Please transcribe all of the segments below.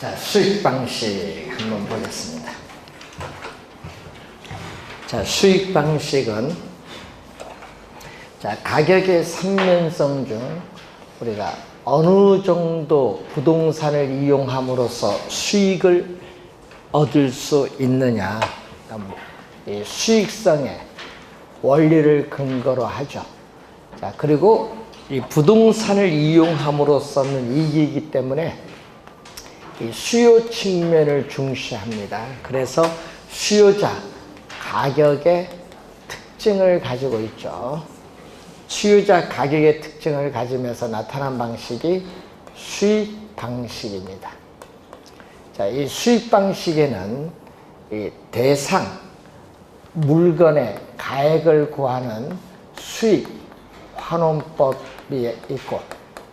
자, 수익 방식 한번 보겠습니다. 자, 수익 방식은 자, 가격의 삼면성 중 우리가 어느 정도 부동산을 이용함으로써 수익을 얻을 수 있느냐, 이 수익성의 원리를 근거로 하죠. 자, 그리고 이 부동산을 이용함으로써는 이익이기 때문에 이 수요 측면을 중시합니다. 그래서 수요자 가격의 특징을 가지고 있죠. 수요자 가격의 특징을 가지면서 나타난 방식이 수익 방식입니다. 자, 이 수익 방식에는 이 대상 물건의 가액을 구하는 수익 환원법이 있고,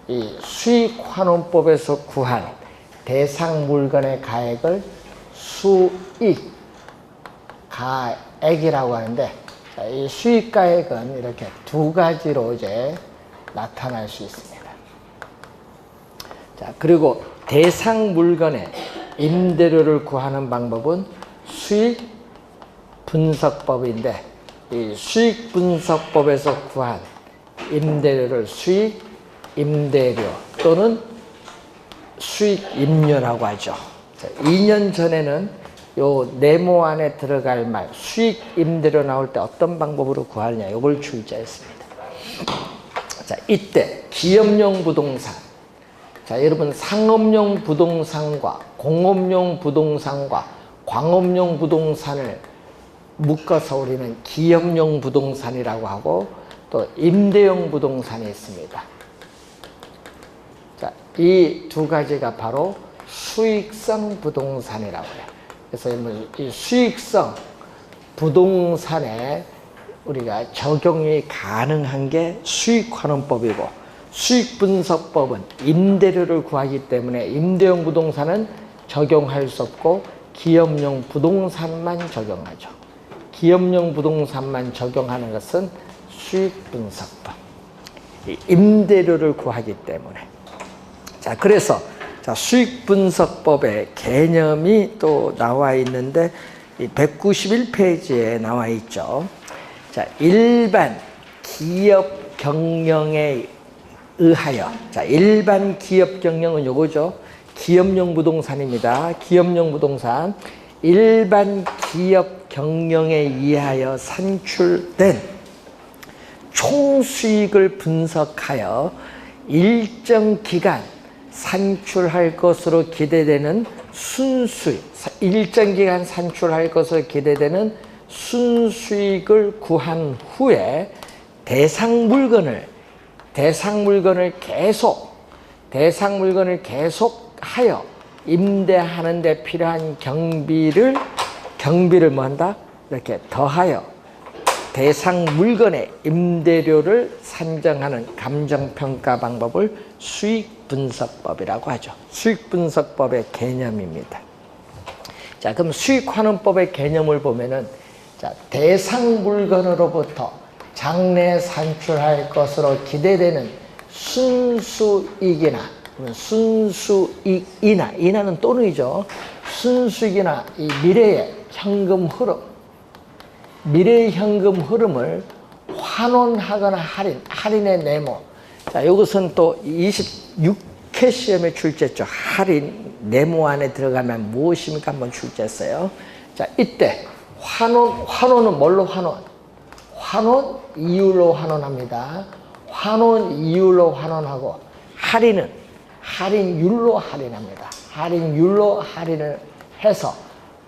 이 수익 환원법에서 구한 대상 물건의 가액을 수익 가액이라고 하는데, 자, 이 수익 가액은 이렇게 두 가지로 이제 나타날 수 있습니다. 자, 그리고 대상 물건의 임대료를 구하는 방법은 수익 분석법인데, 이 수익 분석법에서 구한 임대료를 수익 임대료 또는 수익 임료라고 하죠. 자, 2년 전에는 요 네모 안에 들어갈 말 수익 임대료 나올 때 어떤 방법으로 구하느냐, 요걸 출제했습니다. 자, 이때 기업용 부동산, 자, 여러분 상업용 부동산과 공업용 부동산과 광업용 부동산을 묶어서 우리는 기업용 부동산이라고 하고, 또 임대용 부동산이 있습니다. 자, 이 두 가지가 바로 수익성 부동산이라고 해요. 그래서 이 수익성 부동산에 우리가 적용이 가능한 게 수익환원법이고, 수익분석법은 임대료를 구하기 때문에 임대용 부동산은 적용할 수 없고 기업용 부동산만 적용하죠. 기업용 부동산만 적용하는 것은 수익분석법, 임대료를 구하기 때문에. 자, 그래서 자, 수익분석법의 개념이 또 나와 있는데, 이 191페이지에 나와 있죠. 자, 일반 기업 경영에 의하여, 자, 일반 기업 경영은 요거죠. 기업용 부동산입니다. 기업용 부동산. 일반 기업 경영에 의하여 산출된 총수익을 분석하여 일정 기간 산출할 것으로 기대되는 순수익, 일정 기간 산출할 것으로 기대되는 순수익을 구한 후에 대상 물건을 계속하여 임대하는 데 필요한 경비를 뭐 한다? 이렇게 더하여 대상 물건의 임대료를 산정하는 감정평가 방법을 수익분석법이라고 하죠. 수익분석법의 개념입니다. 자, 그럼 수익환원법의 개념을 보면은, 자, 대상 물건으로부터 장래 산출할 것으로 기대되는 순수익이나 순수익이나 또는이죠. 순수익이나 이 미래의 현금 흐름을 환원하거나 할인의 네모. 자, 이것은 또 26회 시험에 출제했죠. 할인 네모 안에 들어가면 무엇입니까? 한번 출제했어요. 자, 이때 환원은 뭘로 환원 이율로 환원합니다. 환원 이율로 환원하고, 할인은 할인율로 할인합니다. 할인율로 할인을 해서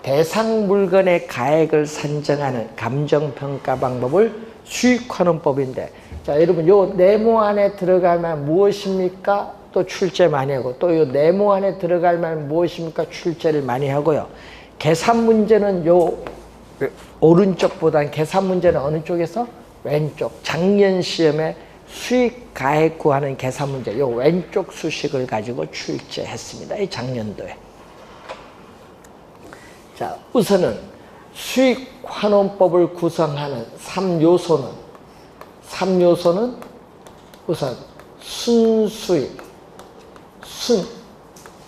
대상 물건의 가액을 산정하는 감정평가 방법을 수익환원법인데, 자, 여러분 요 네모 안에 들어가면 무엇입니까? 또 출제 많이 하고, 또 요 네모 안에 들어가면 무엇입니까? 출제를 많이 하고요. 계산 문제는 요 오른쪽보다는 계산 문제는 어느 쪽에서? 왼쪽. 작년 시험에 수익 가액 구하는 계산 문제, 요 왼쪽 수식을 가지고 출제했습니다. 이 작년도에. 자, 우선은 수익환원법을 구성하는 3요소는 우선 순수익,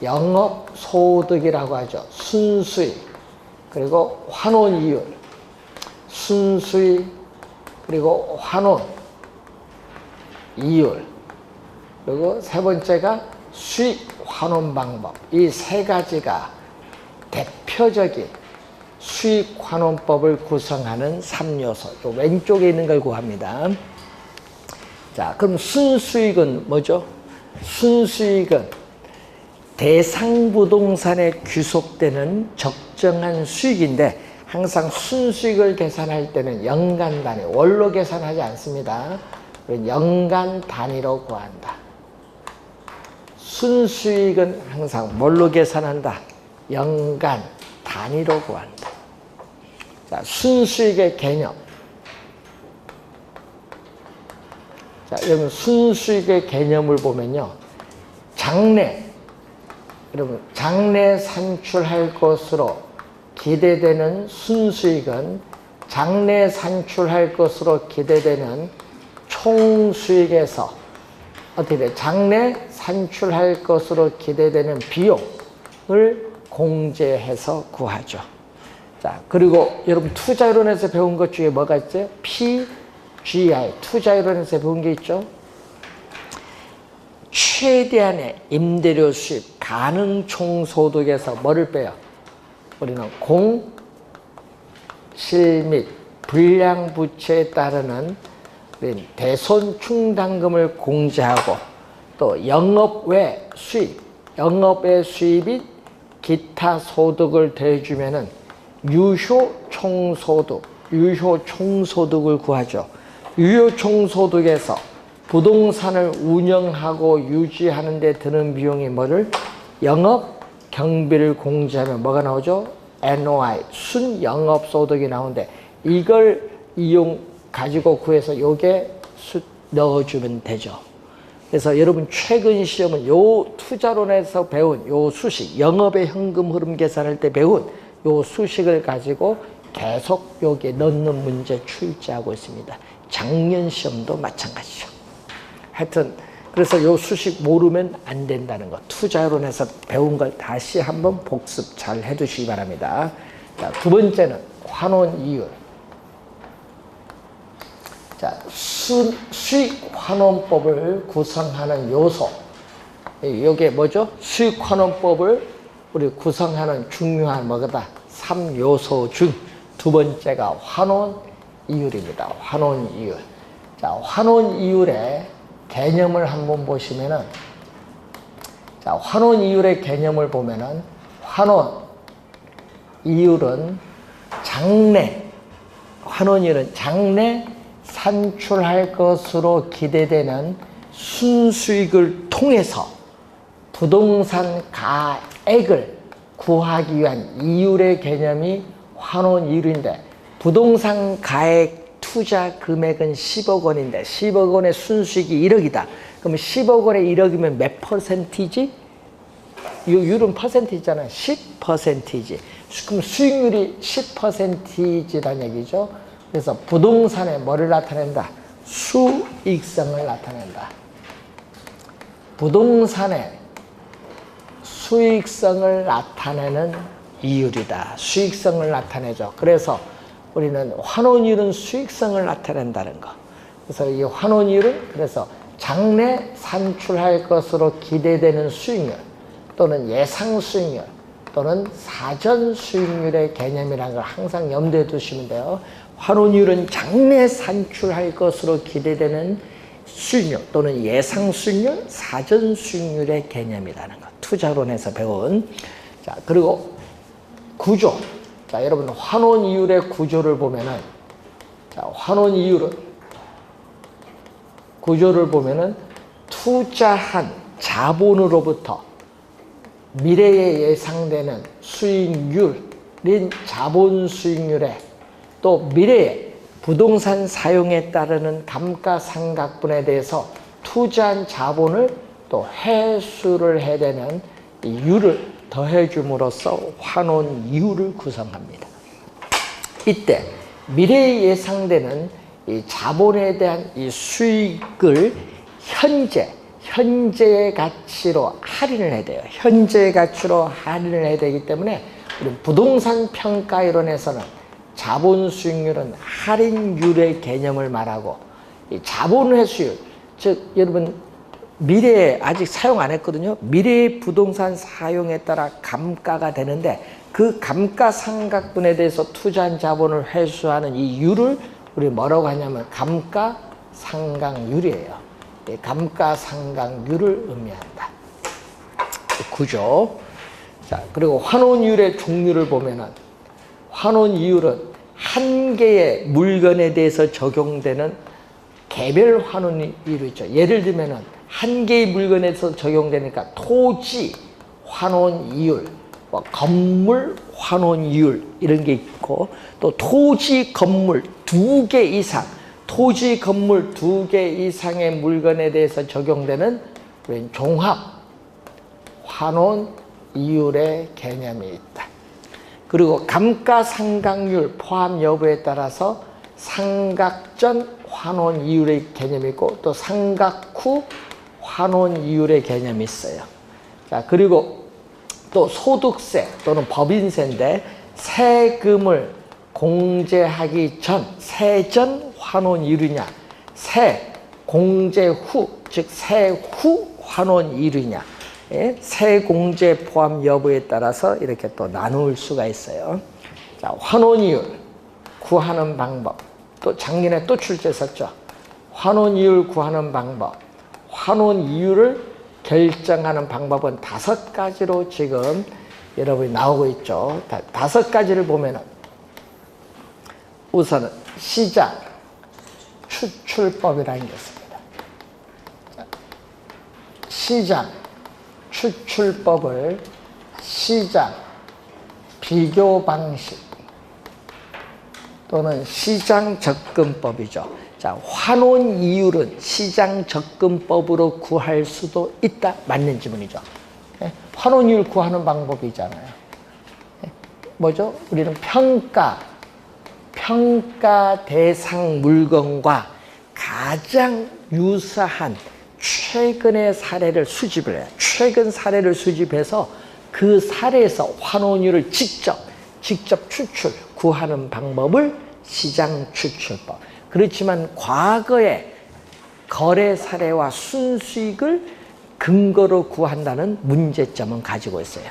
영업소득이라고 하죠. 순수익, 그리고 환원이율, 순수익, 그리고 환원, 이율, 그리고 세 번째가 수익 환원 방법. 이 세 가지가 대표적인 수익 환원법을 구성하는 3요소. 또 왼쪽에 있는 걸 구합니다. 자, 그럼 순수익은 뭐죠? 순수익은 대상 부동산에 귀속되는 적정한 수익인데, 항상 순수익을 계산할 때는 연간 단위, 월로 계산하지 않습니다. 연간 단위로 구한다. 순수익은 항상 뭘로 계산한다? 연간 단위로 구한다. 자, 순수익의 개념. 자, 여러분, 순수익의 개념을 보면요. 장래 산출할 것으로 기대되는 순수익은 장래 산출할 것으로 기대되는 총수익에서 어떻게 돼? 장래 산출할 것으로 기대되는 비용을 공제해서 구하죠. 자, 그리고 여러분 투자이론에서 배운 것 중에 뭐가 있죠? PGI, 투자이론에서 배운 게 있죠? 최대한의 임대료 수입 가능 총소득에서 뭐를 빼요? 우리는 공, 실 및 불량 부채에 따르는 대손 충당금을 공제하고, 또 영업 외 수입, 영업 외 수입이 기타 소득을 더해주면은 유효 총소득을 구하죠. 유효 총소득에서 부동산을 운영하고 유지하는 데 드는 비용이 뭐를? 영업 경비를 공제하면 뭐가 나오죠? NOI, 순영업소득이 나오는데, 이걸 가지고 구해서 요게 넣어주면 되죠. 그래서 여러분 최근 시험은 요 투자론에서 배운 요 수식, 영업의 현금 흐름 계산할 때 배운 요 수식을 가지고 계속 여기에 넣는 문제 출제하고 있습니다. 작년 시험도 마찬가지죠. 하여튼 그래서 요 수식 모르면 안 된다는 거, 투자론에서 배운 걸 다시 한번 복습 잘 해두시기 바랍니다. 자, 두 번째는 환원이율. 자, 수익 환원법을 구성하는 요소. 이게 뭐죠? 수익 환원법을 우리 구성하는 중요한 뭐다? 3요소 중 두 번째가 환원이율입니다. 환원이율. 자, 환원이율의 개념을 한번 보시면은, 자, 환원이율의 개념을 보면은, 환원이율은 장래 산출할 것으로 기대되는 순수익을 통해서 부동산 가액을 구하기 위한 이율의 개념이 환원이율인데, 부동산 가액 투자 금액은 10억 원인데 10억 원의 순수익이 1억이다. 그러면 10억 원에 1억이면 몇 퍼센티지? 이 율은 퍼센티잖아요. 10%이지. 그럼 수익률이 10%이지란 얘기죠. 그래서 부동산에 뭐를 나타낸다? 수익성을 나타낸다. 부동산에 수익성을 나타내는 이율이다. 수익성을 나타내죠. 그래서 우리는 환원이율은 수익성을 나타낸다는 거. 그래서 이 환원이율은 그래서 장래 산출할 것으로 기대되는 수익률, 또는 예상 수익률, 또는 사전 수익률의 개념이라는 걸 항상 염두에 두시면 돼요. 환원이율은 장래 산출할 것으로 기대되는 수익률, 또는 예상 수익률, 사전 수익률의 개념이라는 것. 투자론에서 배운. 자, 그리고 구조. 자, 여러분 환원이율의 구조를 보면은, 자, 환원이율은 구조를 보면은 투자한 자본으로부터 미래에 예상되는 수익률인 자본 수익률에, 또 미래에 부동산 사용에 따르는 감가상각분에 대해서 투자한 자본을 또 회수를 해야 되는 이 율을 더해줌으로써 환원이율을 구성합니다. 이때 미래에 예상되는 이 자본에 대한 이 수익을 현재의 가치로 할인을 해야 돼요. 현재의 가치로 할인을 해야 되기 때문에 우리 부동산 평가 이론에서는 자본 수익률은 할인율의 개념을 말하고, 이 자본 회수율, 즉 여러분 미래에 아직 사용 안 했거든요. 미래의 부동산 사용에 따라 감가가 되는데 그 감가상각분에 대해서 투자한 자본을 회수하는 이 율을 우리 뭐라고 하냐면 감가상각률이에요. 감가상각률을 의미한다. 구조. 자, 그리고 환원이율의 종류를 보면은 환원이율은 한 개의 물건에 대해서 적용되는 개별 환원이율이 있죠. 예를 들면은 한 개의 물건에서 적용되니까 토지 환원이율, 뭐 건물 환원이율 이런 게 있고, 또 토지 건물 2개 이상, 토지 건물 2개 이상의 물건에 대해서 적용되는 종합 환원이율의 개념이 있다. 그리고 감가상각률 포함 여부에 따라서 상각 전 환원이율의 개념이 있고, 또 상각 후 환원이율의 개념이 있어요. 자, 그리고 또 소득세 또는 법인세인데 세금을 공제하기 전, 세전 환원이율이냐, 세 공제 후, 즉 세후 환원이율이냐, 예? 세공제 포함 여부에 따라서 이렇게 또 나눌 수가 있어요. 자, 환원이율 구하는 방법. 또 작년에 또 출제했었죠. 환원이율 구하는 방법. 환원이율을 결정하는 방법은 5가지로 지금 여러분이 나오고 있죠. 5가지를 보면은 우선은 시장 추출법이라는 게 있습니다. 시장 추출법을 시장 비교 방식 또는 시장 접근법이죠. 자, 환원 이율은 시장 접근법으로 구할 수도 있다. 맞는 지문이죠. 환원 이율 구하는 방법이잖아요. 뭐죠? 우리는 평가 대상 물건과 가장 유사한 최근의 사례를 수집을 해요. 최근 사례를 수집해서 그 사례에서 환원율을 직접 추출, 구하는 방법을 시장 추출법. 그렇지만 과거의 거래 사례와 순수익을 근거로 구한다는 문제점은 가지고 있어요.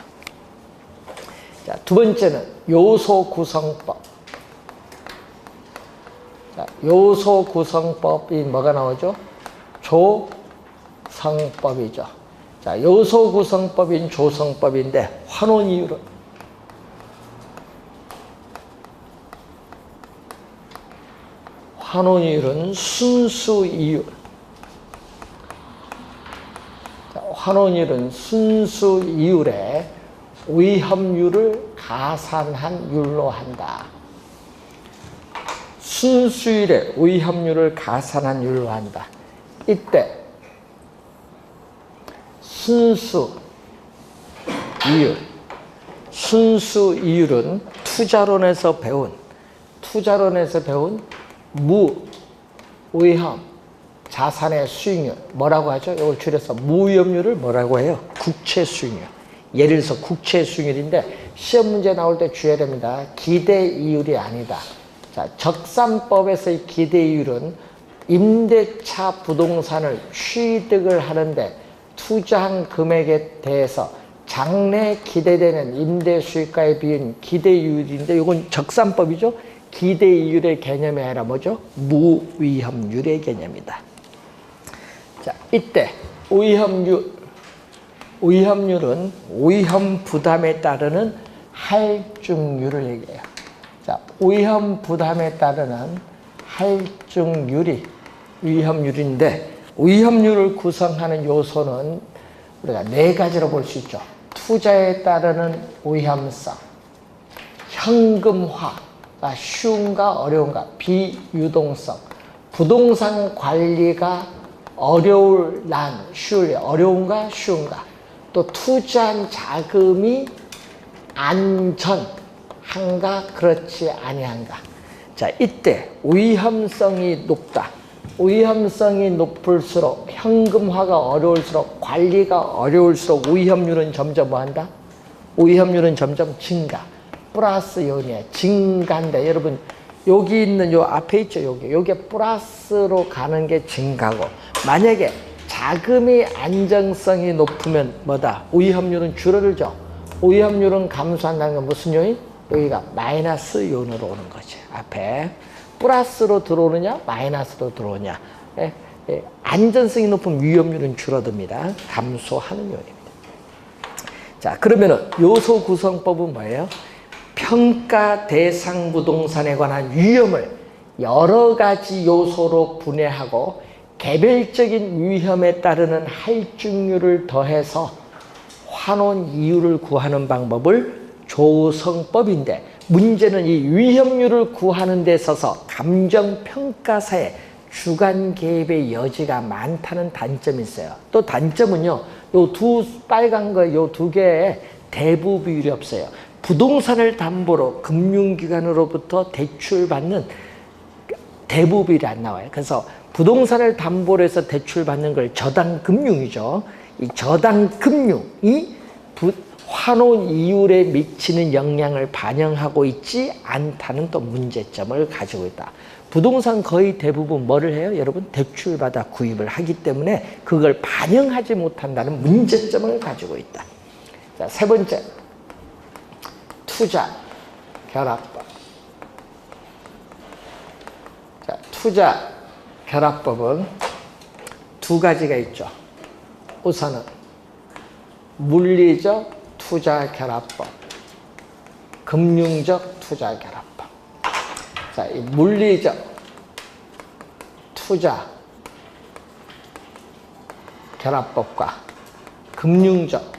자, 두 번째는 요소 구성법. 자, 요소 구성법이 뭐가 나오죠? 조성법이죠. 자, 요소 구성법인 조성법인데 환원 이율은 순수 이율. 자, 환원이율은 순수 이율에 위험률을 가산한 율로 한다. 순수율에 위험률을 가산한 율로 한다. 이때 순수 이율은 투자론에서 배운 무위험 자산의 수익률, 뭐라고 하죠? 이걸 줄여서 무위험률을 뭐라고 해요? 국채 수익률. 예를 들어서 국채 수익률인데 시험 문제 나올 때 주의해야 됩니다. 기대 이율이 아니다. 자, 적산법에서의 기대 이율은 임대차 부동산을 취득을 하는데 투자한 금액에 대해서 장래 기대되는 임대 수익가에 비한 기대 이율인데 이건 적산법이죠. 기대 이율의 개념이 아니라 뭐죠? 무위험률의 개념이다. 자, 이때 위험률은 위험 부담에 따르는 할증률을 얘기해요. 자, 위험 부담에 따르는 할증률이 위험률인데, 위험률을 구성하는 요소는 우리가 4가지로 볼 수 있죠. 투자에 따르는 위험성, 현금화가 쉬운가 어려운가, 비유동성, 부동산 관리가 어려운가 쉬운가, 또 투자한 자금이 안전한가 그렇지 아니한가. 자, 이때 위험성이 높다. 위험성이 높을수록 현금화가 어려울수록 관리가 어려울수록 위험률은 점점 뭐한다? 위험률은 점점 증가. 플러스 요인이야. 증가인데 여러분 여기 있는 요 앞에 있죠. 요게 플러스로 가는 게 증가고 만약에 자금이 안정성이 높으면 뭐다? 위험률은 줄어들죠. 위험률은 감소한다는 건 무슨 요인? 여기가 마이너스 요인으로 오는 거지. 앞에 플러스로 들어오느냐 마이너스로 들어오냐. 안전성이 높은 위험률은 줄어듭니다. 감소하는 요인입니다. 자, 그러면은 요소 구성법은 뭐예요? 평가 대상 부동산에 관한 위험을 여러 가지 요소로 분해하고 개별적인 위험에 따르는 할증률을 더해서 환원 이율을 구하는 방법을 조성법인데 문제는 이 위험률을 구하는 데 있어서 감정평가사의 주관 개입의 여지가 많다는 단점이 있어요. 또 단점은요, 요 두 빨간 거 요 두 개에 대부 비율이 없어요. 부동산을 담보로 금융기관으로부터 대출받는 대부 비율이 안 나와요. 그래서 부동산을 담보로 해서 대출받는 걸 저당금융이죠. 이 저당금융이 환원 이율에 미치는 영향을 반영하고 있지 않다는 또 문제점을 가지고 있다. 부동산 거의 대부분 뭐를 해요? 여러분 대출받아 구입을 하기 때문에 그걸 반영하지 못한다는 문제점을 가지고 있다. 자, 세 번째, 투자 결합법. 자, 투자 결합법은 두 가지가 있죠. 우선은 물리적 투자 결합법, 금융적 투자 결합법. 자, 이 물리적 투자 결합법과 금융적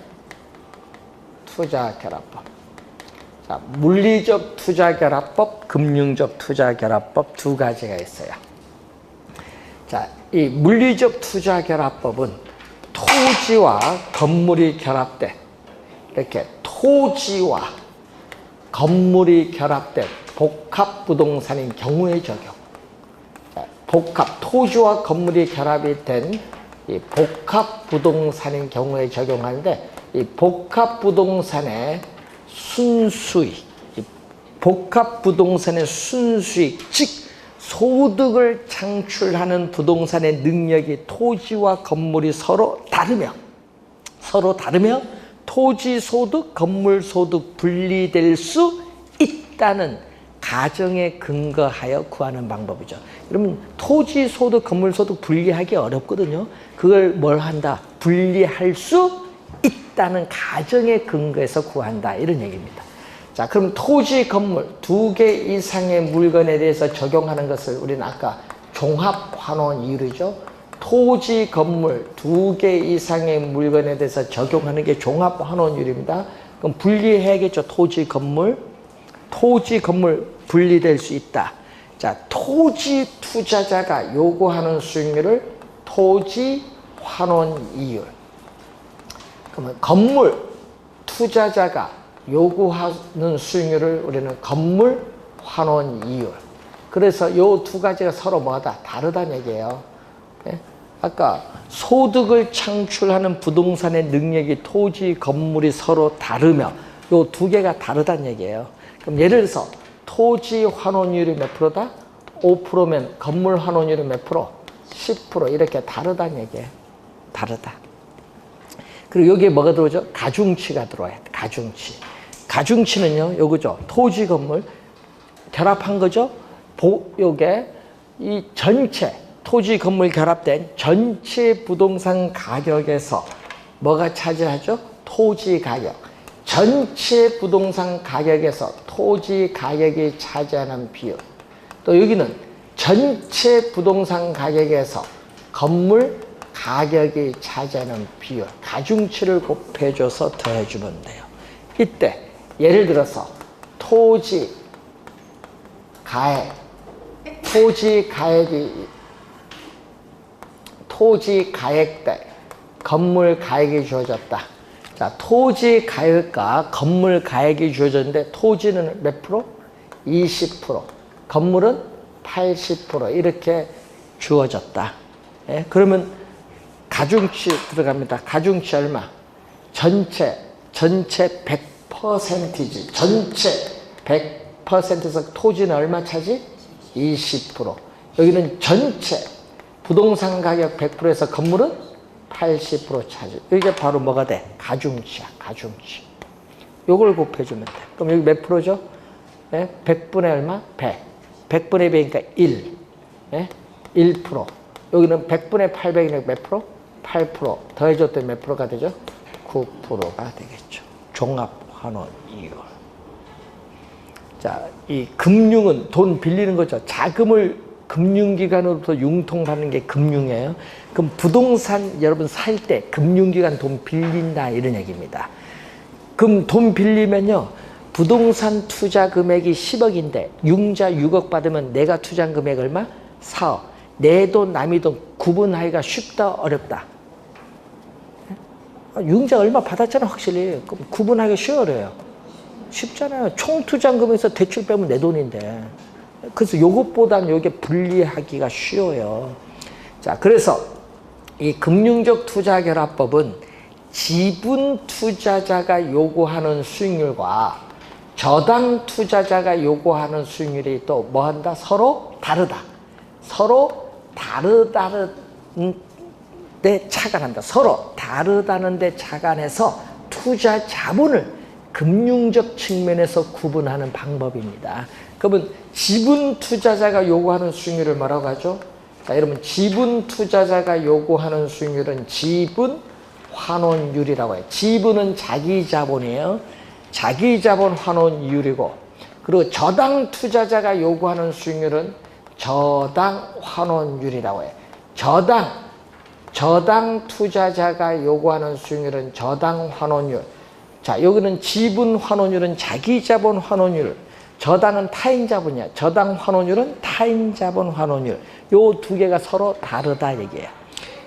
투자 결합법. 자, 물리적 투자 결합법, 금융적 투자 결합법 두 가지가 있어요. 자, 이 물리적 투자 결합법은 토지와 건물이 결합된 이렇게 토지와 건물이 결합된 복합 부동산인 경우에 적용. 토지와 건물이 결합이 된 이 복합 부동산인 경우에 적용하는데 이 복합 부동산의 순수익, 복합 부동산의 순수익, 즉 소득을 창출하는 부동산의 능력이 토지와 건물이 서로 다르며 토지 소득, 건물 소득 분리될 수 있다는 가정에 근거하여 구하는 방법이죠. 그러면 토지 소득, 건물 소득 분리하기 어렵거든요. 그걸 뭘 한다? 분리할 수 있다는 가정에 근거해서 구한다. 이런 얘기입니다. 자, 그럼 토지, 건물 두 개 이상의 물건에 대해서 적용하는 것을 우리는 아까 종합환원 이율이죠. 토지, 건물 두 개 이상의 물건에 대해서 적용하는 게 종합환원율입니다. 그럼 분리해야겠죠. 토지, 건물 분리될 수 있다. 자, 토지 투자자가 요구하는 수익률을 토지 환원 이율. 그러면 건물 투자자가 요구하는 수익률을 우리는 건물 환원 이율. 그래서 요 두 가지가 서로 뭐다? 다르다는 얘기예요. 예? 아까 소득을 창출하는 부동산의 능력이 토지, 건물이 서로 다르며 요 두 개가 다르다는 얘기예요. 그럼 예를 들어서 토지 환원율이 몇 프로다? 5%면 건물 환원율이 몇 프로? 10% 이렇게 다르다는 얘기예요. 다르다. 그리고 여기에 뭐가 들어오죠? 가중치가 들어와야 돼. 가중치는요, 요거죠. 토지, 건물 결합한 거죠. 요게 이 전체 토지, 건물 결합된 전체 부동산 가격에서 뭐가 차지하죠? 토지 가격. 전체 부동산 가격에서 토지 가격이 차지하는 비율. 또 여기는 전체 부동산 가격에서 건물 가격이 차지하는 비율. 가중치를 곱해줘서 더해주면 돼요. 이때 예를 들어서 토지 가액대 건물 가액이 주어졌다. 자, 토지 가액과 건물 가액이 주어졌는데 토지는 몇 프로? 20%, 건물은 80% 이렇게 주어졌다. 예? 그러면 가중치 들어갑니다. 가중치 얼마? 전체 100%지. 전체 100%에서 토지는 얼마 차지? 20%. 여기는 전체 부동산 가격 100%에서 건물은 80% 차지. 이게 바로 뭐가 돼? 가중치야. 가중치. 요걸 곱해주면 돼. 그럼 여기 몇 프로죠? 예? 100분의 얼마? 100. 100분의 100이니까 1. 예? 1%. 여기는 100분의 800이니까 몇 프로? 8%. 더해줬더니 몇 프로가 되죠? 9%가 되겠죠. 종합환원 이율. 자, 이 금융은 돈 빌리는 거죠. 자금을 금융기관으로부터 융통받는 게 금융이에요. 그럼 부동산 여러분 살 때 금융기관 돈 빌린다 이런 얘기입니다. 그럼 돈 빌리면요. 부동산 투자 금액이 10억인데 융자 6억 받으면 내가 투자한 금액 얼마? 4억. 내 돈 남의 돈 구분하기가 쉽다 어렵다? 융자 얼마 받았잖아 확실히. 그럼 구분하기가 쉬워요. 쉽잖아요. 총 투자금에서 대출 빼면 내 돈인데. 그래서 요것보다는 요게 분리하기가 쉬워요. 자, 그래서 이 금융적 투자결합법은 지분 투자자가 요구하는 수익률과 저당 투자자가 요구하는 수익률이 또 뭐한다? 서로 다르다. 서로 다르다는 데 착안한다. 서로 다르다는 데 착안해서 투자 자본을 금융적 측면에서 구분하는 방법입니다. 그러면 지분 투자자가 요구하는 수익률을 뭐라고 하죠? 자, 여러분 지분 투자자가 요구하는 수익률은 지분 환원율이라고 해요. 지분은 자기 자본이에요. 자기 자본 환원율이고, 그리고 저당 투자자가 요구하는 수익률은 저당 환원율이라고 해요. 저당 투자자가 요구하는 수익률은 저당 환원율. 자, 여기는 지분 환원율은 자기 자본 환원율, 저당은 타인 자본이야. 저당 환원율은 타인 자본 환원율. 요 두 개가 서로 다르다 얘기예요.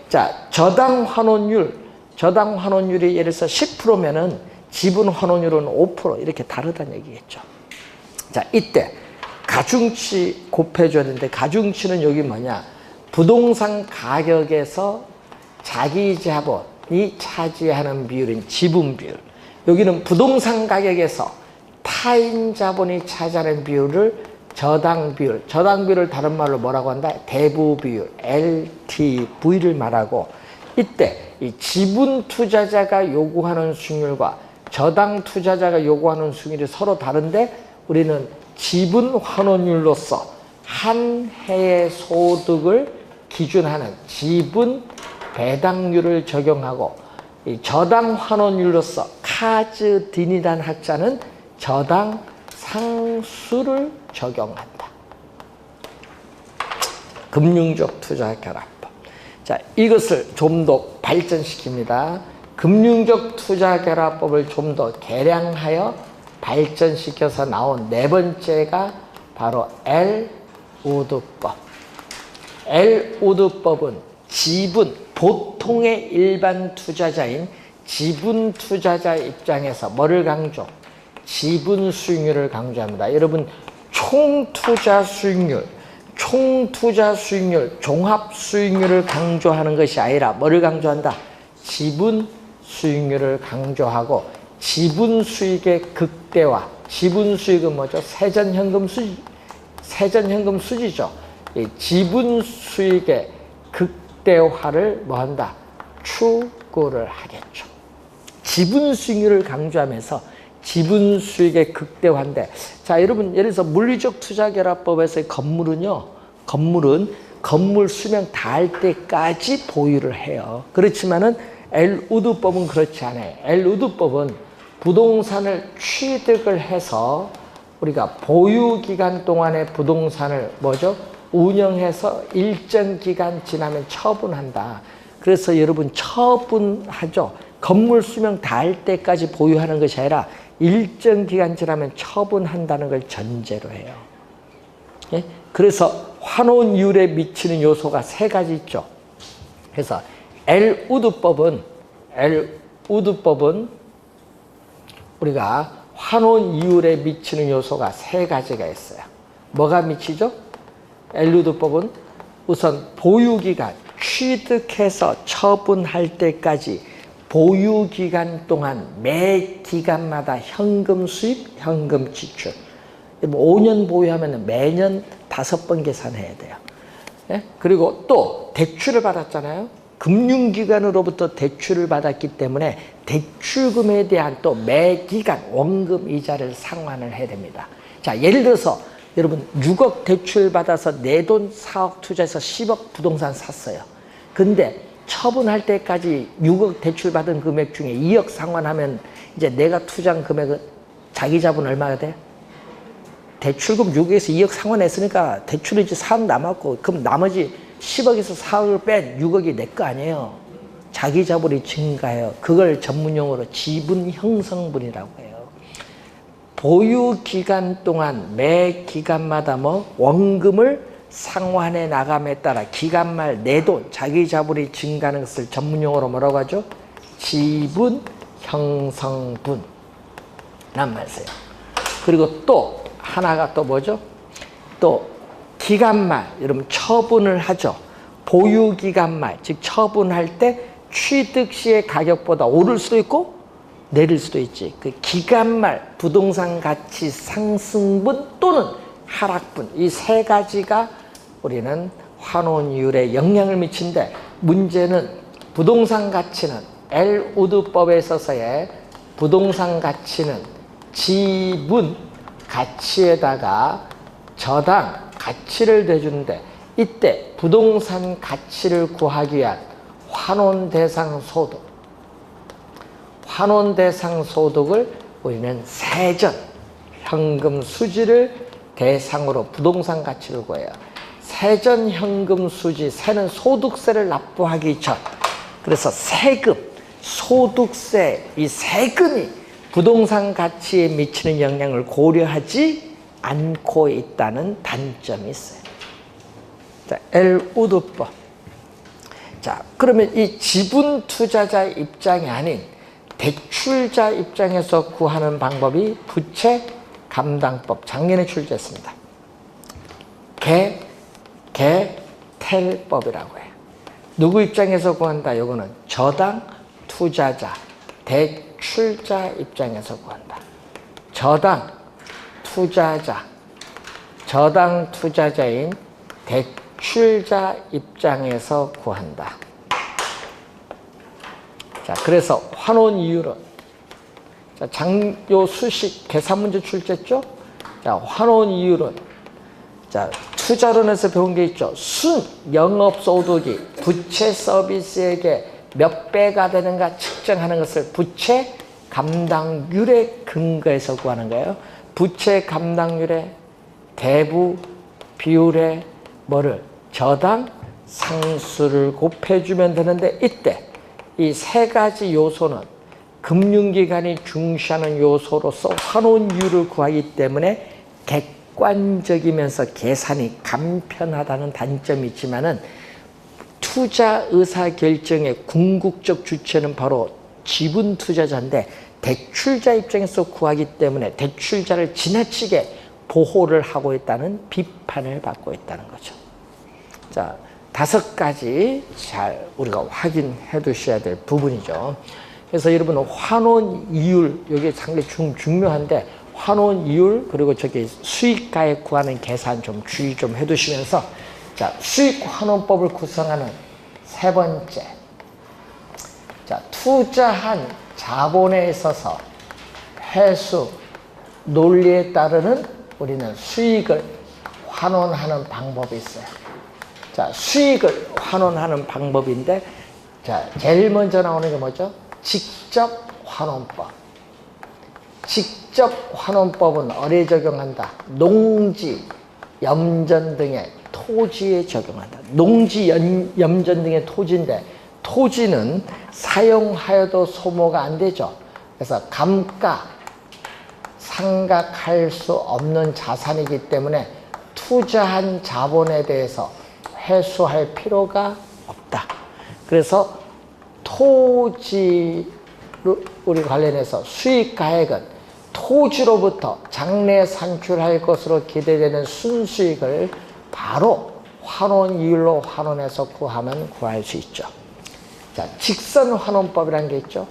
자, 저당 환원율이 예를 들어서 10%면은 지분 환원율은 5% 이렇게 다르다는 얘기겠죠. 자, 이때 가중치 곱해줘야 되는데, 가중치는 여기 뭐냐? 부동산 가격에서 자기 자본이 차지하는 비율인 지분 비율. 여기는 부동산 가격에서 타인 자본이 차지하는 비율을 저당 비율. 저당 비율을 다른 말로 뭐라고 한다? 대부 비율, LTV를 말하고, 이때 이 지분 투자자가 요구하는 수익률과 저당 투자자가 요구하는 수익률이 서로 다른데, 우리는 지분 환원율로서 한 해의 소득을 기준하는 지분 배당률을 적용하고, 이 저당 환원율로서 카즈딘이라는 학자는 저당 상수를 적용한다. 금융적 투자 결합법. 자, 이것을 좀 더 발전시킵니다. 금융적 투자 결합법을 좀 더 개량하여 발전시켜서 나온 네 번째가 바로 엘우드법. 엘우드법은 보통의 일반 투자자인 지분 투자자 입장에서 뭐를 강조? 지분 수익률을 강조합니다. 여러분, 총 투자 수익률, 종합 수익률을 강조하는 것이 아니라 뭐를 강조한다? 지분 수익률을 강조하고, 지분 수익의 극대화. 지분 수익은 뭐죠? 세전현금 수지죠. 이 지분 수익의 극대화를 뭐한다? 추구를 하겠죠. 지분 수익률을 강조하면서 지분 수익의 극대화인데, 자, 여러분, 예를 들어서 물리적 투자결합법에서의 건물은 건물 수명 다할 때까지 보유를 해요. 그렇지만은 엘우드법은 그렇지 않아요. 엘우드법은 부동산을 취득을 해서 우리가 보유 기간 동안의 부동산을 뭐죠? 운영해서 일정 기간 지나면 처분한다. 그래서 여러분, 처분하죠. 건물 수명 다할 때까지 보유하는 것이 아니라 일정 기간 지나면 처분한다는 걸 전제로 해요. 예? 그래서 환원율에 미치는 요소가 세 가지 있죠. 그래서 엘우드법은 우리가 환원율에 미치는 요소가 세 가지가 있어요. 뭐가 미치죠? 엘우드법은 우선 보유기간, 취득해서 처분할 때까지 보유기간 동안 매 기간마다 현금 수입, 현금 지출. 5년 보유하면 매년 5번 계산해야 돼요. 예? 그리고 또 대출을 받았잖아요. 금융기관으로부터 대출을 받았기 때문에 대출금에 대한 또 매 기간 원금 이자를 상환을 해야 됩니다. 자, 예를 들어서 여러분 6억 대출 받아서 내 돈 4억 투자해서 10억 부동산 샀어요. 근데 처분할 때까지 6억 대출 받은 금액 중에 2억 상환하면 이제 내가 투자한 금액은 자기 자본 얼마가 돼? 대출금 6억에서 2억 상환했으니까 대출이 이제 4억 남았고, 그럼 나머지 10억에서 4억을 뺀 6억이 내 거 아니에요. 자기 자본이 증가해요. 그걸 전문용어로 지분 형성분이라고 해요. 보유 기간 동안 매 기간마다 원금을 상환해 나감에 따라 기간 말 내 돈, 자기 자본이 증가하는 것을 전문용어로 뭐라고 하죠? 지분 형성분. 란 말이에요. 그리고 또 하나가 또 뭐죠? 또 기간 말, 여러분 처분을 하죠. 보유 기간 말, 즉 처분할 때 취득 시의 가격보다 오를 수도 있고 내릴 수도 있지. 그 기간 말 부동산 가치 상승분 또는 하락분, 이 세 가지가 우리는 환원이율에 영향을 미친데, 문제는 부동산 가치는 엘우드법에 있어서의 부동산 가치는 지분 가치에다가 저당 가치를 대주는데, 이때 부동산 가치를 구하기 위한 환원 대상 소득, 환원 대상 소득을 우리는 세전, 현금 수지를 대상으로 부동산 가치를 구해요. 세전 현금 수지, 세는 소득세를 납부하기 전, 그래서 세금, 소득세, 이 세금이 부동산 가치에 미치는 영향을 고려하지 않고 있다는 단점이 있어요. 자, 엘우드법. 자, 그러면 이 지분 투자자 입장이 아닌 대출자 입장에서 구하는 방법이 부채 감당법, 작년에 출제했습니다. 개텔법이라고 해요. 누구 입장에서 구한다? 이거는 저당 투자자, 대출자 입장에서 구한다. 저당 투자자인 대출자 입장에서 구한다. 자, 그래서 환원 이율은, 자, 장요 수식 계산 문제 출제했죠? 자, 환원 이율은, 자, 투자론에서 배운 게 있죠. 순 영업소득이 부채 서비스액의 몇 배가 되는가 측정하는 것을 부채 감당률에 근거해서 구하는 거예요. 부채 감당률의 대부 비율에 뭐를 저당 상수를 곱해주면 되는데, 이때 이 세 가지 요소는 금융기관이 중시하는 요소로서 환원율을 구하기 때문에 객관적이면서 계산이 간편하다는 단점이 있지만은, 투자 의사결정의 궁극적 주체는 바로 지분 투자자인데 대출자 입장에서 구하기 때문에 대출자를 지나치게 보호를 하고 있다는 비판을 받고 있다는 거죠. 자, 5가지 잘 우리가 확인해 두셔야 될 부분이죠. 그래서 여러분 환원 이율, 이게 상당히 중요한데, 환원 이율 그리고 저기 수익가액 구하는 계산 좀 주의 좀 해두시면서, 자, 수익 환원법을 구성하는 세 번째, 자, 투자한 자본에 있어서 회수 논리에 따르는 우리는 수익을 환원하는 방법이 있어요. 자, 수익을 환원하는 방법인데, 자, 제일 먼저 나오는 게 뭐죠? 직접 환원법. 직접 환원법은 어디에 적용한다? 농지, 염전 등의 토지에 적용한다. 농지, 염전 등의 토지인데, 토지는 사용하여도 소모가 안 되죠. 그래서 감가, 상각할 수 없는 자산이기 때문에 투자한 자본에 대해서 회수할 필요가 없다. 그래서 토지로 우리 관련해서 수익가액은 토지로부터 장래 산출할 것으로 기대되는 순수익을 바로 환원 이율로 환원해서 구하면 구할 수 있죠. 자, 직선 환원법이라는 게 있죠.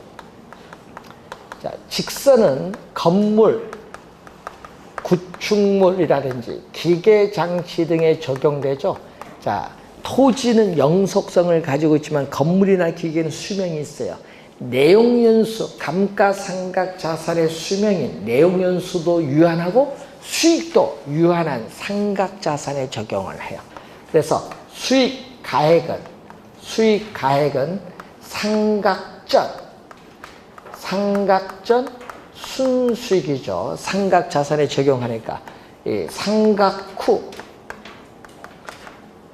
자, 직선은 건물, 구축물이라든지 기계 장치 등에 적용되죠. 자, 토지는 영속성을 가지고 있지만 건물이나 기계는 수명이 있어요. 내용연수, 감가상각 자산의 수명인 내용연수도 유한하고 수익도 유한한 상각자산에 적용을 해요. 그래서 수익가액은 상각전 순수익이죠. 상각자산에 적용하니까 이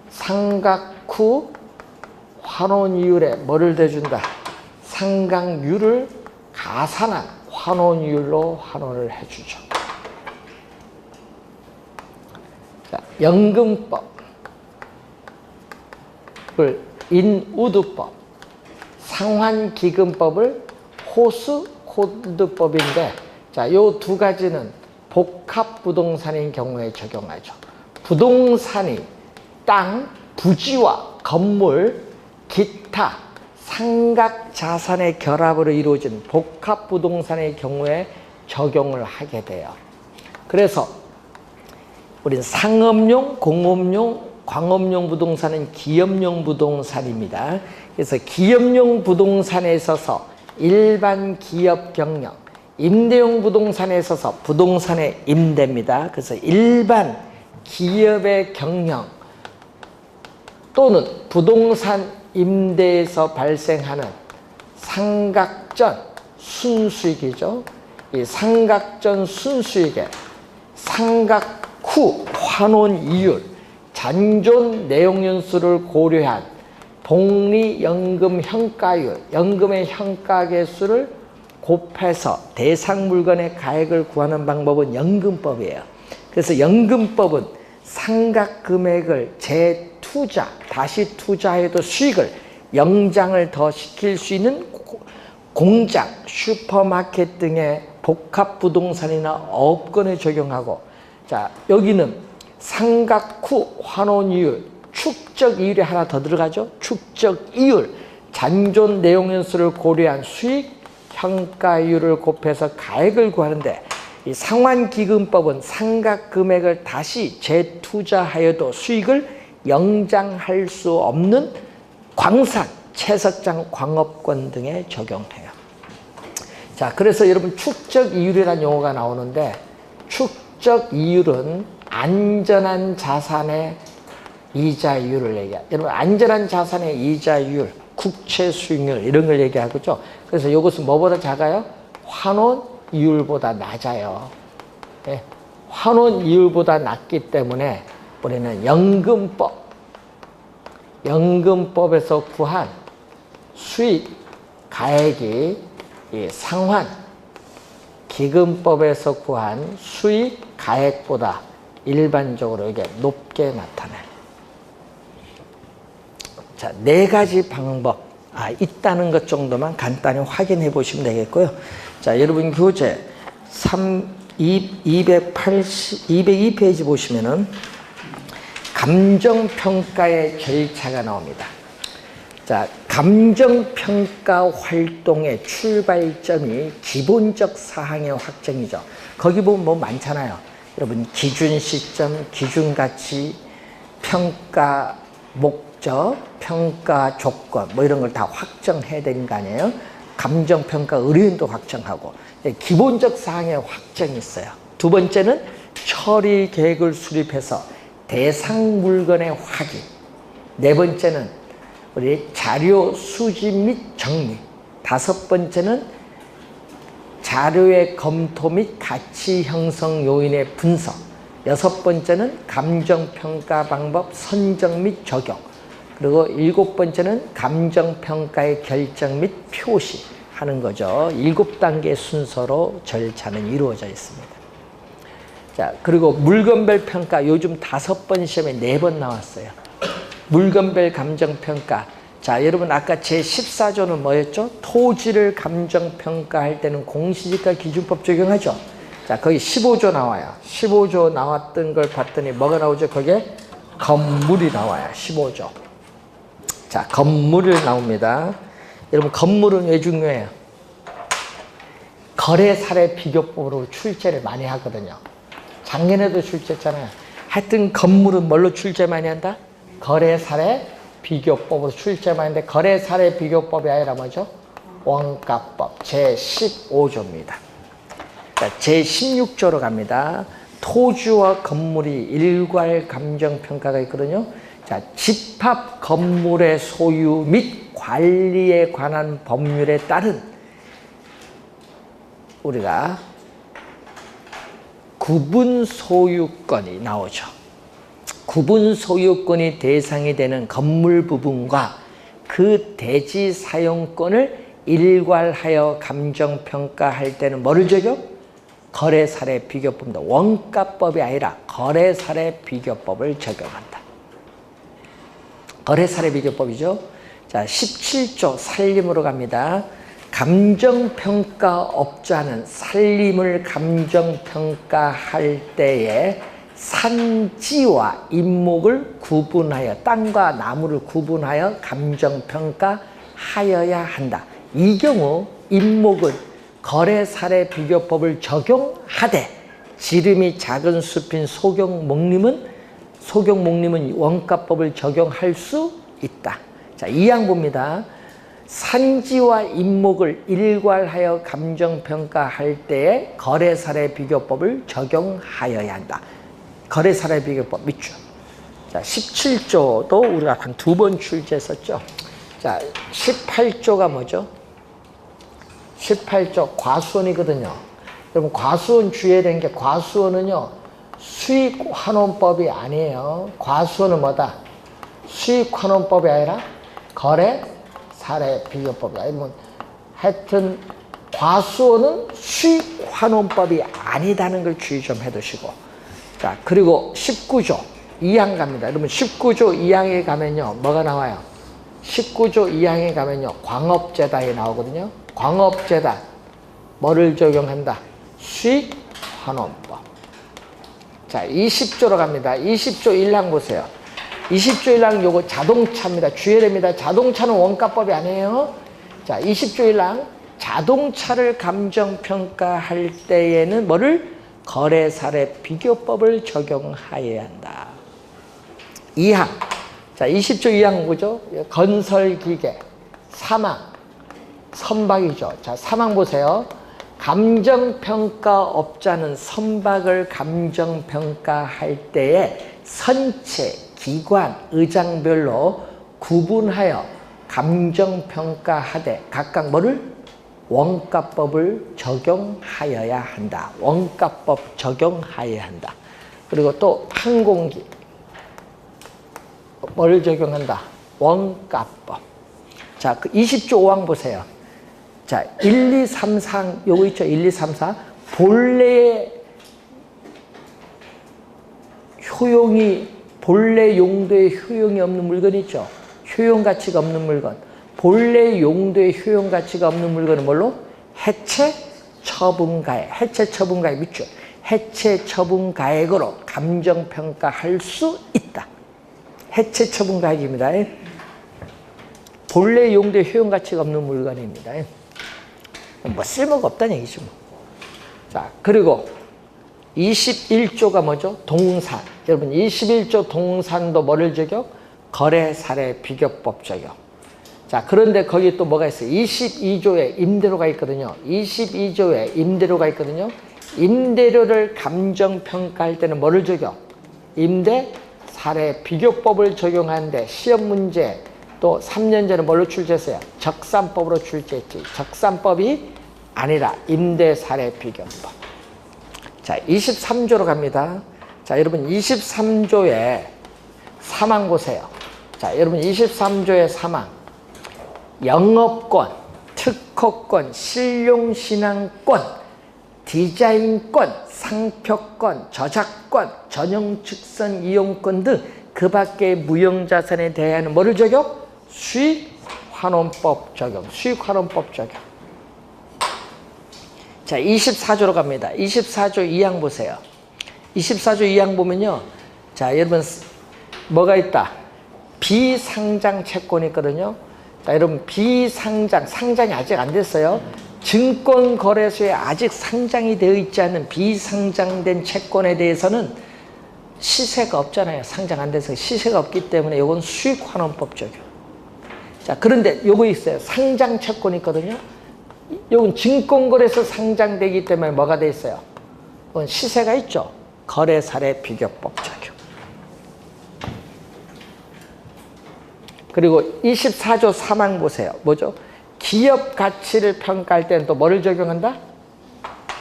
상각후 환원이율에 뭐를 대준다? 상각률을 가산한 환원이율로 환원을 해주죠. 자, 연금법을 인우드법, 상환기금법을 호스코드법인데, 자, 요 두 가지는 복합부동산인 경우에 적용하죠. 부동산이 땅, 부지와 건물, 기타, 상각자산의 결합으로 이루어진 복합부동산의 경우에 적용을 하게 돼요. 그래서 우린 상업용, 공업용, 광업용 부동산은 기업용 부동산입니다. 그래서 기업용 부동산에 있어서 일반 기업 경영, 임대용 부동산에 있어서 부동산의 임대입니다. 그래서 일반 기업의 경영 또는 부동산 임대에서 발생하는 상각전 순수익이죠. 이 상각전 순수익에 상각후 환원이율, 잔존 내용연수를 고려한 복리연금 현가율, 연금의 현가계수를 곱해서 대상 물건의 가액을 구하는 방법은 연금법이에요. 그래서 연금법은 상각 금액을 재투자, 다시 투자해도 수익을 영장을 더 시킬 수 있는 공장, 슈퍼마켓 등의 복합부동산이나 업권에 적용하고, 자, 여기는 상각 후 환원이율, 축적이율이 하나 더 들어가죠. 축적이율, 잔존 내용연수를 고려한 수익 현가율을 곱해서 가액을 구하는데, 이 상환기금법은 상각 금액을 다시 재투자하여도 수익을 영장할 수 없는 광산, 채석장, 광업권 등에 적용해요. 자, 그래서 여러분 축적이율이라는 용어가 나오는데, 축적이율은 안전한 자산의 이자율을 얘기해요. 여러분 안전한 자산의 이자율, 국채 수익률 이런 걸 얘기하고죠. 그래서 이것은 뭐보다 작아요? 환원이율보다 낮아요. 네. 환원이율보다 낮기 때문에 우리는 연금법에서 구한 수익 가액이 이 상환 기금법에서 구한 수익 가액보다 일반적으로 이게 높게 나타나요. 자, 네 가지 방법 있다는 것 정도만 간단히 확인해 보시면 되겠고요. 자, 여러분 교재 202페이지 보시면은 감정평가의 절차가 나옵니다. 자, 감정평가 활동의 출발점이 기본적 사항의 확정이죠. 거기 보면 뭐 많잖아요. 여러분 기준 시점, 기준 가치, 평가 목적, 평가 조건 뭐 이런 걸 다 확정해야 되는 거 아니에요? 감정평가 의뢰인도 확정하고 기본적 사항의 확정이 있어요. 두 번째는 처리 계획을 수립해서 대상 물건의 확인. 네 번째는 우리 자료 수집 및 정리. 다섯 번째는 자료의 검토 및 가치 형성 요인의 분석. 여섯 번째는 감정평가 방법 선정 및 적용. 그리고 일곱 번째는 감정평가의 결정 및 표시하는 거죠. 7단계 순서로 절차는 이루어져 있습니다. 자, 그리고 물건별 평가 요즘 5번 시험에 4번 나왔어요. 물건별 감정평가. 자, 여러분 아까 제14조는 뭐였죠? 토지를 감정평가할 때는 공시지가 기준법 적용하죠. 자, 거기 15조 나와요. 15조 나왔던 걸 봤더니 뭐가 나오죠? 거기에 건물이 나와요. 15조. 자, 건물을 나옵니다. 여러분, 건물은 왜 중요해요? 거래 사례 비교법으로 출제를 많이 하거든요. 작년에도 출제했잖아요. 하여튼 건물은 뭘로 출제 많이 한다? 거래 사례 비교법으로 출제 많이 하는데, 거래 사례 비교법이 아니라 뭐죠? 원가법 제15조입니다. 제16조로 갑니다. 토지와 건물이 일괄 감정평가가 있거든요. 자, 집합 건물의 소유 및 관리에 관한 법률에 따른 우리가 구분 소유권이 나오죠. 구분 소유권이 대상이 되는 건물 부분과 그 대지 사용권을 일괄하여 감정평가할 때는 뭐를 적용? 거래사례 비교법입니다. 원가법이 아니라 거래사례 비교법을 적용한다. 거래사례 비교법이죠. 자, 17조 살림으로 갑니다. 감정평가업자는 살림을 감정평가할 때에 산지와 임목을 구분하여, 땅과 나무를 구분하여 감정평가하여야 한다. 이 경우 임목은 거래사례 비교법을 적용하되, 지름이 작은 숲인 소경목림은 원가법을 적용할 수 있다. 자, 2항 봅니다. 산지와 임목을 일괄하여 감정평가할 때에 거래사례 비교법을 적용하여야 한다. 거래사례 비교법 있죠. 자, 17조도 우리가 한 2번 출제했었죠. 자, 18조가 뭐죠? 18조 과수원이거든요. 여러분, 과수원 주의해야 되는 게, 과수원은요 수익환원법이 아니에요. 과수원은 뭐다? 수익환원법이 아니라 거래사례 비교법이다. 하여튼 과수원은 수익환원법이 아니다는 걸 주의 좀 해두시고. 자, 그리고 19조 2항 갑니다. 여러분, 19조 2항에 가면요 뭐가 나와요? 19조 2항에 가면요 광업재단이 나오거든요. 광업재단 뭐를 적용한다? 수익환원법. 자, 20조로 갑니다. 20조 1항 보세요. 20조 1항 요거 자동차입니다. 주의해야 됩니다. 자동차는 원가법이 아니에요. 자, 20조 1항 자동차를 감정평가할 때에는 뭐를? 거래사례 비교법을 적용하여야 한다. 2항. 자, 20조 2항 뭐죠? 건설기계, 사망, 선박이죠. 자, 사망 보세요. 감정평가업자는 선박을 감정평가할 때에 선체, 기관, 의장별로 구분하여 감정평가하되 각각 뭐를? 원가법을 적용하여야 한다. 원가법 적용하여야 한다. 그리고 또 항공기 뭐를 적용한다? 원가법. 자, 그 20조 5항 보세요. 자, 1, 2, 3, 4 요거 있죠? 1, 2, 3, 4 본래 용도에 효용이 없는 물건 있죠? 효용 가치가 없는 물건. 본래 용도에 효용 가치가 없는 물건은 뭘로? 해체 처분가액. 해체 처분가액 있죠? 해체 처분가액으로 감정평가할 수 있다. 해체 처분가액입니다. 본래 용도에 효용 가치가 없는 물건입니다. 뭐 쓸모가 없다는 얘기죠. 자, 그리고 21조가 뭐죠? 동산. 여러분, 21조 동산도 뭐를 적용? 거래사례 비교법 적용. 자, 그런데 거기 또 뭐가 있어요? 22조에 임대료가 있거든요. 22조에 임대료가 있거든요. 임대료를 감정평가할 때는 뭐를 적용? 임대사례 비교법을 적용하는데 시험 문제 또 3년 전에 뭘로 출제했어요? 적산법으로 출제했지. 적산법이 아니라 임대사례 비교법. 자, 23조로 갑니다. 자, 여러분 23조에 사망 보세요. 자, 여러분 23조의 사망. 영업권, 특허권, 실용신앙권, 디자인권, 상표권, 저작권, 전용측선 이용권 등 그 밖의 무형자산에 대한 뭐를 적용? 수익환원법 적용. 수익환원법 적용. 자, 24조로 갑니다. 24조 2항 보세요. 24조 2항 보면요. 자, 여러분 뭐가 있다? 비상장 채권이 있거든요. 자, 여러분 상장이 아직 안 됐어요. 증권거래소에 아직 상장이 되어 있지 않은 비상장된 채권에 대해서는 시세가 없잖아요. 상장 안 돼서 시세가 없기 때문에 이건 수익환원법 적용. 자, 그런데 요거 있어요. 상장 채권이 있거든요. 요건 증권거래소 상장되기 때문에 뭐가 돼 있어요? 이건 시세가 있죠. 거래사례 비교법 적용. 그리고 24조 3항 보세요. 뭐죠? 기업 가치를 평가할 때는 또 뭐를 적용한다?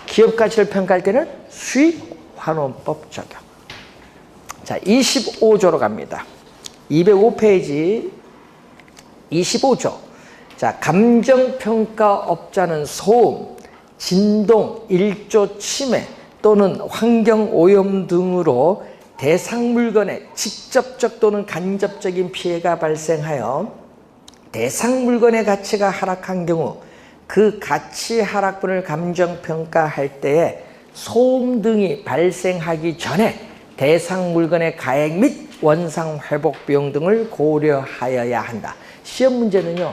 기업 가치를 평가할 때는 수익환원법 적용. 자, 25조로 갑니다. 205페이지 25조. 자, 감정평가업자는 소음, 진동, 일조 침해 또는 환경오염 등으로 대상 물건에 직접적 또는 간접적인 피해가 발생하여 대상 물건의 가치가 하락한 경우 그 가치 하락분을 감정평가할 때에 소음 등이 발생하기 전에 대상 물건의 가액 및 원상 회복 비용 등을 고려하여야 한다. 시험 문제는요,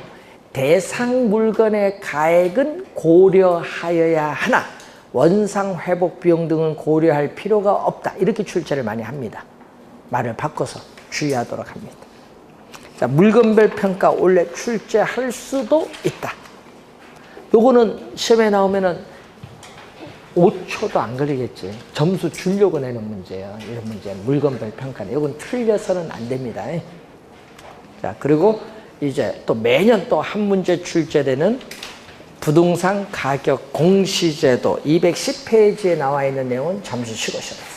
대상 물건의 가액은 고려하여야 하나 원상 회복 비용 등은 고려할 필요가 없다. 이렇게 출제를 많이 합니다. 말을 바꿔서 주의하도록 합니다. 자, 물건별 평가 원래 출제할 수도 있다. 요거는 시험에 나오면은 5초도 안 걸리겠지. 점수 주려고 내는 문제예요. 이런 문제, 물건별 평가는. 이건 틀려서는 안 됩니다. 자, 그리고 이제 또 매년 또 한 문제 출제되는 부동산 가격 공시제도 210페이지에 나와 있는 내용은 잠시 쉬고 싶어요.